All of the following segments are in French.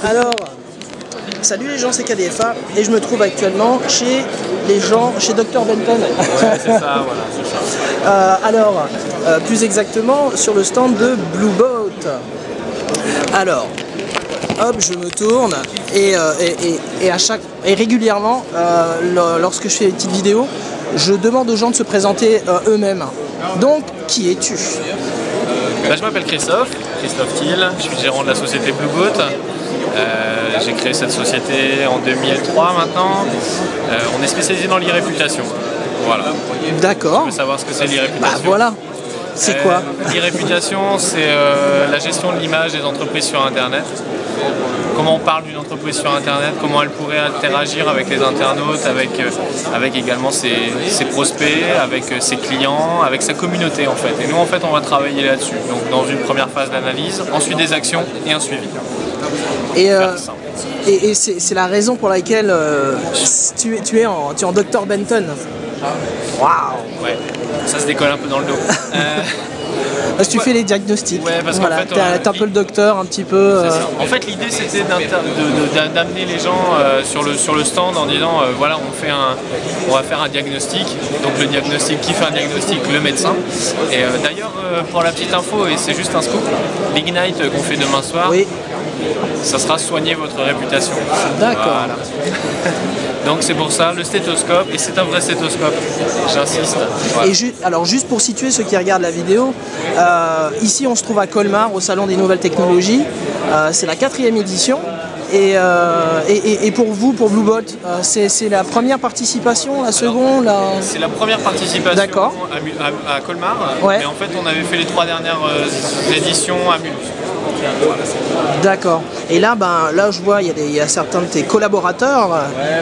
Alors, salut les gens, c'est KDFA et je me trouve actuellement chez les gens, chez Dr Benton. Ouais, c'est ça, voilà, c'est ça. Alors, plus exactement, sur le stand de Blueboat. Alors, hop, je me tourne et régulièrement, lorsque je fais des petites vidéos, je demande aux gens de se présenter eux-mêmes. Donc, qui es-tu? Je m'appelle Christophe Thiel, je suis gérant de la société Blueboat. J'ai créé cette société en 2003 maintenant. On est spécialisé dans l'e-réputation. Voilà. D'accord. Tu veux savoir ce que c'est l'e-réputation? Bah voilà. C'est quoi? L'e-réputation, c'est la gestion de l'image des entreprises sur Internet. Comment on parle d'une entreprise sur Internet, comment elle pourrait interagir avec les internautes, avec également ses prospects, avec ses clients, avec sa communauté en fait. Et nous en fait on va travailler là-dessus. Donc dans une première phase d'analyse, ensuite des actions et un suivi. Et c'est la raison pour laquelle tu es en Dr Benton. Waouh! Ouais, ça se décolle un peu dans le dos. Parce que tu fais les diagnostics. Ouais, parce voilà, qu'en fait, t'es un peu le docteur, un petit peu. En fait, l'idée c'était d'amener les gens sur le stand en disant voilà, on va faire un diagnostic. Donc le diagnostic, qui fait un diagnostic? Le médecin. Et d'ailleurs, pour la petite info, et c'est juste un scoop, l'Ignite qu'on fait demain soir, oui. Ça sera soigner votre réputation. D'accord. Voilà. Donc c'est pour ça le stéthoscope, et c'est un vrai stéthoscope, j'insiste. Voilà. Et alors juste pour situer ceux qui regardent la vidéo, ici on se trouve à Colmar au Salon des Nouvelles Technologies, c'est la 4e édition. Et pour vous, pour Blueboat, c'est la première participation, la seconde? C'est la première participation à Colmar, ouais. Mais en fait on avait fait les 3 dernières éditions à Mulhouse. Voilà. D'accord. Et là, là je vois, il y a certains de tes collaborateurs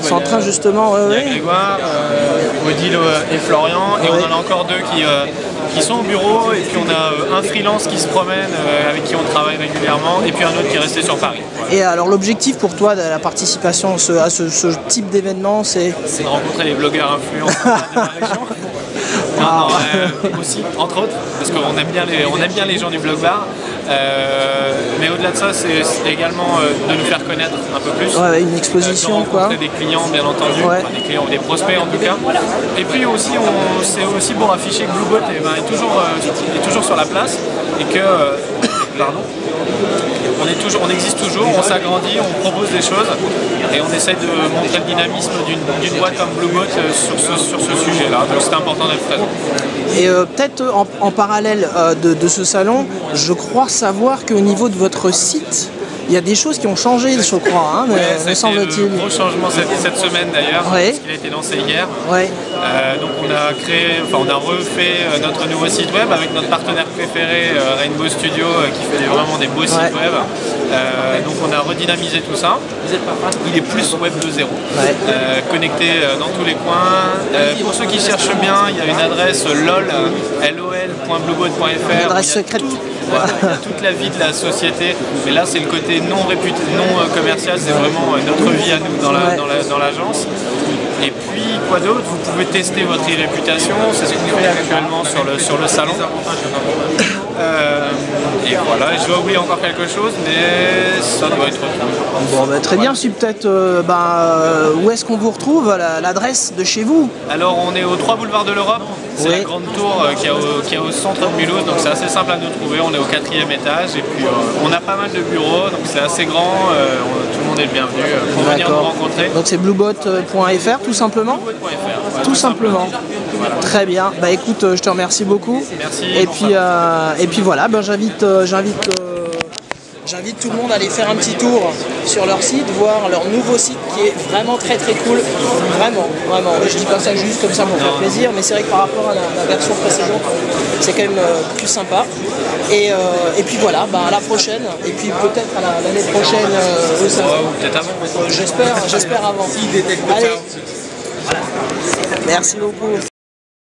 qui sont en train justement... Il y a Grégoire, Odile et Florian, et on en a encore 2 qui sont au bureau, et puis on a un freelance qui se promène, avec qui on travaille régulièrement, et puis un autre qui est resté sur Paris. Voilà. Et alors l'objectif pour toi de la participation à ce type d'événement, c'est de rencontrer les blogueurs influents de la région. Non, aussi, entre autres, parce qu'on aime bien les gens du blog bar. Mais au-delà de ça, c'est également de nous faire connaître un peu plus. Ouais, une exposition, de rencontrer des clients, bien entendu, ouais. Enfin, des clients ou des prospects en tout cas. Et puis aussi, c'est aussi pour afficher que Blueboat est toujours sur la place, et que pardon. On existe toujours, on s'agrandit, on propose des choses, et on essaye de montrer le dynamisme d'une boîte comme Blueboat sur ce sujet-là. Donc c'est important d'être présent. Et peut-être en parallèle de ce salon, je crois savoir qu'au niveau de votre site, il y a des choses qui ont changé, je crois, hein, me semble-t-il. Le gros changement cette semaine d'ailleurs, ouais. Parce qu'il a été lancé hier. Ouais. Donc on a refait notre nouveau site web avec notre partenaire préféré, Rainbow Studio, qui fait vraiment des beaux sites web. Donc on a redynamisé tout ça. Il est plus web 2.0, connecté dans tous les coins. Pour ceux qui cherchent bien, il y a une adresse lol.blueboat.fr. Une adresse secrète. Voilà, il y a toute la vie de la société, mais là c'est le côté non commercial, c'est vraiment notre vie à nous dans l'agence. Et puis quoi d'autre? Vous pouvez tester votre e-réputation, c'est ce qu'on fait actuellement sur le salon. Et voilà, je dois oublier encore quelque chose, mais ça doit être tout. Bon, très bien, si peut-être où est-ce qu'on vous retrouve, l'adresse de chez vous? Alors on est au 3 boulevard de l'Europe, c'est la grande tour qui est au centre de Mulhouse, donc c'est assez simple à nous trouver, on est au 4e étage, et puis on a pas mal de bureaux, donc c'est assez grand, tout le monde est le bienvenu pour venir nous rencontrer. Donc c'est blueboat.fr tout simplement? Blueboat.fr, tout simplement. Voilà. Très bien, bah écoute, je te remercie beaucoup. Merci. Et puis voilà, j'invite tout le monde à aller faire un petit tour sur leur site, voir leur nouveau site qui est vraiment très cool. Vraiment. Je dis pas ça juste comme ça pour faire plaisir, mais c'est vrai que par rapport à la version précédente, c'est quand même plus sympa. Et puis voilà, à la prochaine. Et puis peut-être à l'année prochaine aussi. Peut-être avant. J'espère avant. Allez. Merci beaucoup.